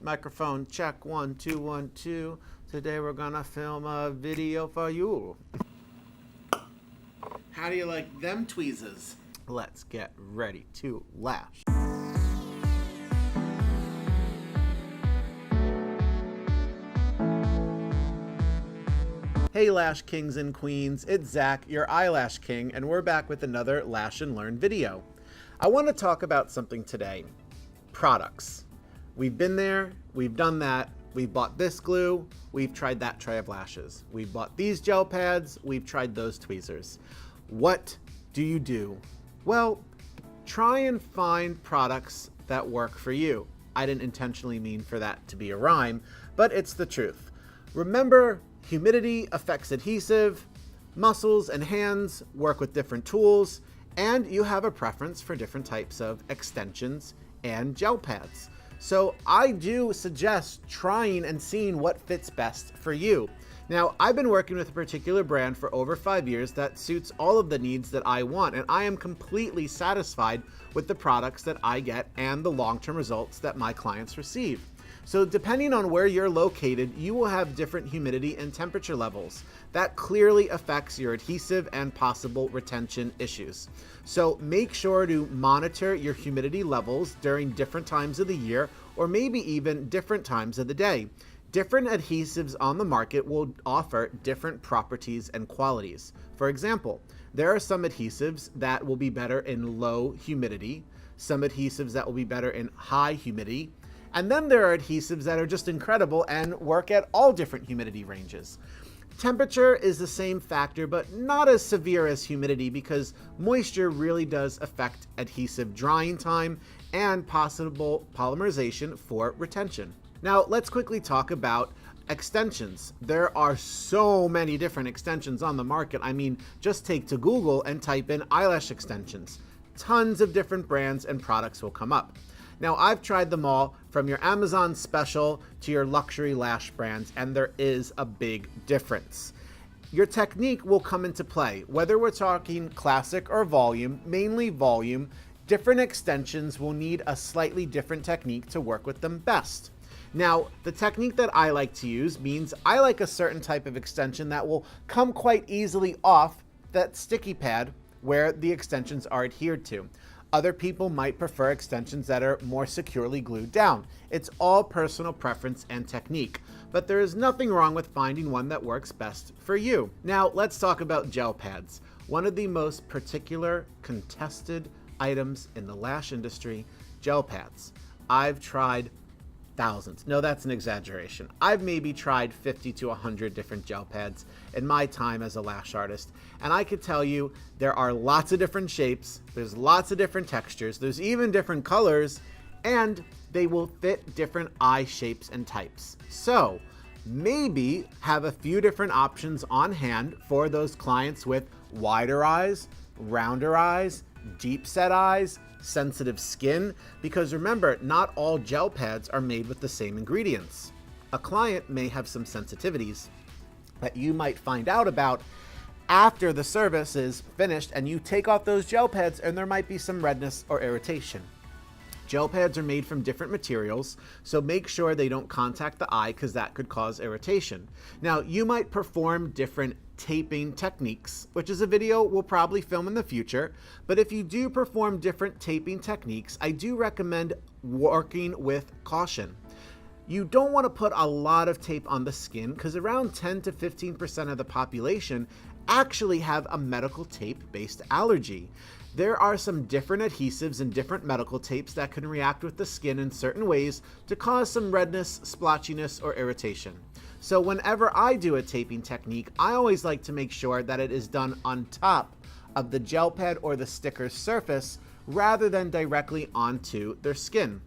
Microphone check, 1 2 1 2. Today we're gonna film a video for you. How do you like them tweezers? Let's get ready to lash. Hey Lash Kings and Queens, it's Zach, your eyelash king, and we're back with another Lash and Learn video. I want to talk about something today. Products. We've been there, we've done that, we've bought this glue, we've tried that tray of lashes. We've bought these gel pads, we've tried those tweezers. What do you do? Well, try and find products that work for you. I didn't intentionally mean for that to be a rhyme, but it's the truth. Remember, humidity affects adhesive, muscles and hands work with different tools, and you have a preference for different types of extensions and gel pads. So I do suggest trying and seeing what fits best for you. Now, I've been working with a particular brand for over 5 years that suits all of the needs that I want, and I am completely satisfied with the products that I get and the long-term results that my clients receive. So depending on where you're located, you will have different humidity and temperature levels. That clearly affects your adhesive and possible retention issues. So make sure to monitor your humidity levels during different times of the year, or maybe even different times of the day. Different adhesives on the market will offer different properties and qualities. For example, there are some adhesives that will be better in low humidity, some adhesives that will be better in high humidity, and then there are adhesives that are just incredible and work at all different humidity ranges. Temperature is the same factor, but not as severe as humidity because moisture really does affect adhesive drying time and possible polymerization for retention. Now, let's quickly talk about extensions. There are so many different extensions on the market. I mean, just take to Google and type in eyelash extensions. Tons of different brands and products will come up. Now, I've tried them all, from your Amazon special to your luxury lash brands, and there is a big difference. Your technique will come into play. Whether we're talking classic or volume, mainly volume, different extensions will need a slightly different technique to work with them best. Now, the technique that I like to use means I like a certain type of extension that will come quite easily off that sticky pad where the extensions are adhered to. Other people might prefer extensions that are more securely glued down. It's all personal preference and technique, but there is nothing wrong with finding one that works best for you. Now, let's talk about gel pads. One of the most particular contested items in the lash industry, gel pads. I've tried thousands. No, that's an exaggeration. I've maybe tried 50 to 100 different gel pads in my time as a lash artist, and I could tell you there are lots of different shapes, there's lots of different textures, there's even different colors, and they will fit different eye shapes and types. So maybe have a few different options on hand for those clients with wider eyes, rounder eyes, deep set eyes, sensitive skin, because remember, not all gel pads are made with the same ingredients. A client may have some sensitivities that you might find out about after the service is finished and you take off those gel pads and there might be some redness or irritation. Gel pads are made from different materials, so make sure they don't contact the eye because that could cause irritation. Now, you might perform different taping techniques, which is a video we'll probably film in the future, but if you do perform different taping techniques, I do recommend working with caution. You don't want to put a lot of tape on the skin because around 10 to 15% of the population actually have a medical tape-based allergy. There are some different adhesives and different medical tapes that can react with the skin in certain ways to cause some redness, splotchiness, or irritation. So whenever I do a taping technique, I always like to make sure that it is done on top of the gel pad or the sticker's surface rather than directly onto their skin.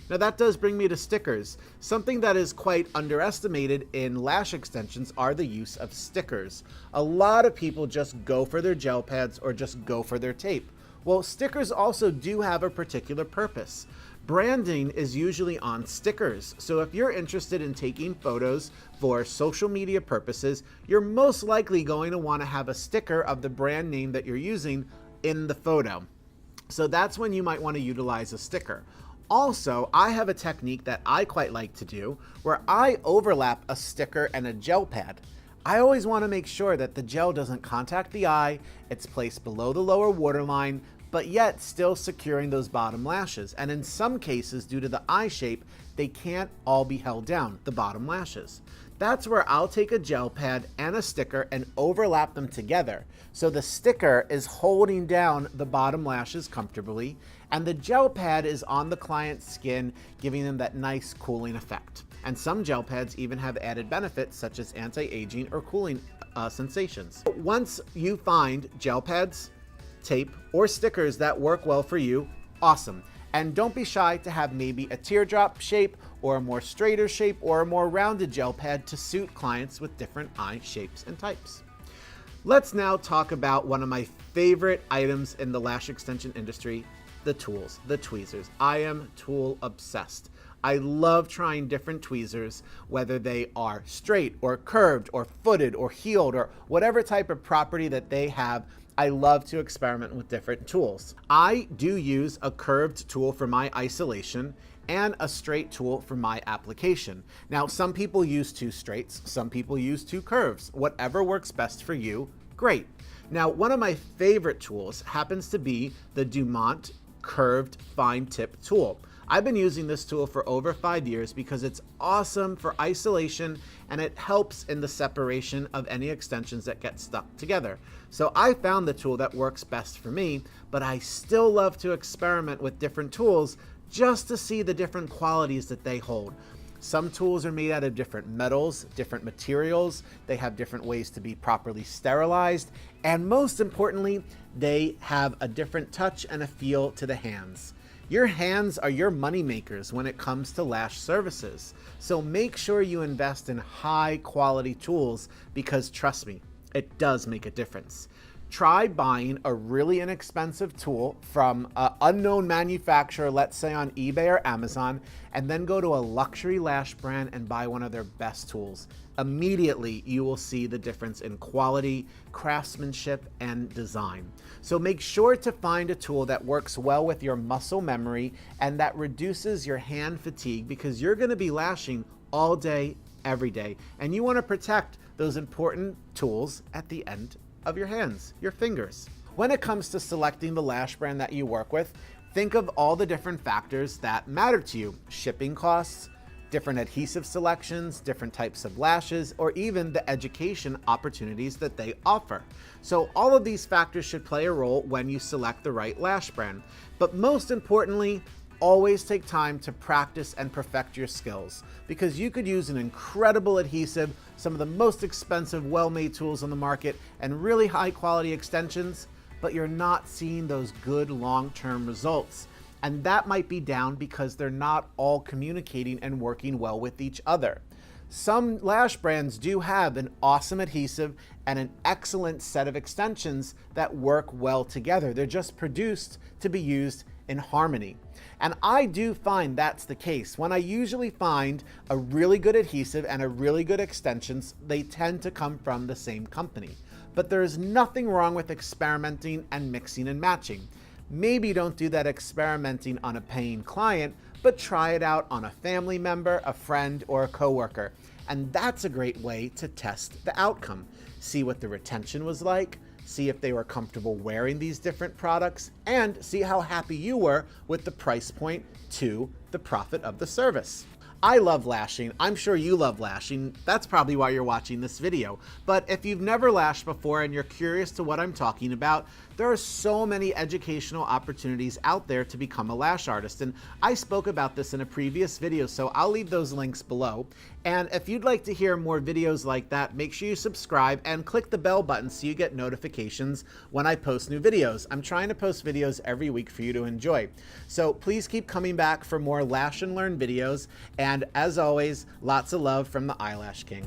Now that does bring me to stickers. Something that is quite underestimated in lash extensions are the use of stickers. A lot of people just go for their gel pads or just go for their tape. Well, stickers also do have a particular purpose. Branding is usually on stickers, so if you're interested in taking photos for social media purposes, you're most likely going to want to have a sticker of the brand name that you're using in the photo. So that's when you might want to utilize a sticker. Also, I have a technique that I quite like to do where I overlap a sticker and a gel pad. I always want to make sure that the gel doesn't contact the eye, it's placed below the lower waterline, but yet still securing those bottom lashes. And in some cases, due to the eye shape, they can't all be held down, the bottom lashes. That's where I'll take a gel pad and a sticker and overlap them together. So the sticker is holding down the bottom lashes comfortably, and the gel pad is on the client's skin, giving them that nice cooling effect. And some gel pads even have added benefits such as anti-aging or cooling sensations. Once you find gel pads, tape, or stickers that work well for you, awesome. And don't be shy to have maybe a teardrop shape or a more straighter shape or a more rounded gel pad to suit clients with different eye shapes and types. Let's now talk about one of my favorite items in the lash extension industry, the tools, the tweezers. I am tool obsessed. I love trying different tweezers, whether they are straight or curved or footed or heeled or whatever type of property that they have. I love to experiment with different tools. I do use a curved tool for my isolation and a straight tool for my application. Now, some people use two straights, some people use two curves. Whatever works best for you, great. Now, one of my favorite tools happens to be the Dumont curved fine tip tool. I've been using this tool for over 5 years because it's awesome for isolation and it helps in the separation of any extensions that get stuck together. So I found the tool that works best for me, but I still love to experiment with different tools just to see the different qualities that they hold. Some tools are made out of different metals, different materials. They have different ways to be properly sterilized. And most importantly, they have a different touch and a feel to the hands. Your hands are your money makers when it comes to lash services. So make sure you invest in high quality tools because trust me, it does make a difference. Try buying a really inexpensive tool from an unknown manufacturer, let's say on eBay or Amazon, and then go to a luxury lash brand and buy one of their best tools. Immediately, you will see the difference in quality, craftsmanship, and design. So make sure to find a tool that works well with your muscle memory and that reduces your hand fatigue because you're going to be lashing all day, every day, and you want to protect those important tools at the end of your hands, your fingers. When it comes to selecting the lash brand that you work with, think of all the different factors that matter to you: shipping costs, different adhesive selections, different types of lashes, or even the education opportunities that they offer. So all of these factors should play a role when you select the right lash brand. But most importantly, always take time to practice and perfect your skills because you could use an incredible adhesive, some of the most expensive, well-made tools on the market, and really high quality extensions, but you're not seeing those good long-term results. And that might be down because they're not all communicating and working well with each other. Some lash brands do have an awesome adhesive and an excellent set of extensions that work well together. They're just produced to be used in harmony. And I do find that's the case. When I usually find a really good adhesive and a really good extensions, they tend to come from the same company. But there is nothing wrong with experimenting and mixing and matching. Maybe don't do that experimenting on a paying client, but try it out on a family member, a friend, or a coworker. And that's a great way to test the outcome. See what the retention was like, see if they were comfortable wearing these different products, and see how happy you were with the price point to the profit of the service. I love lashing. I'm sure you love lashing. That's probably why you're watching this video. But if you've never lashed before and you're curious to what I'm talking about, there are so many educational opportunities out there to become a lash artist. And I spoke about this in a previous video, so I'll leave those links below. And if you'd like to hear more videos like that, make sure you subscribe and click the bell button so you get notifications when I post new videos. I'm trying to post videos every week for you to enjoy. So please keep coming back for more Lash and Learn videos. And as always, lots of love from the Eyelash King.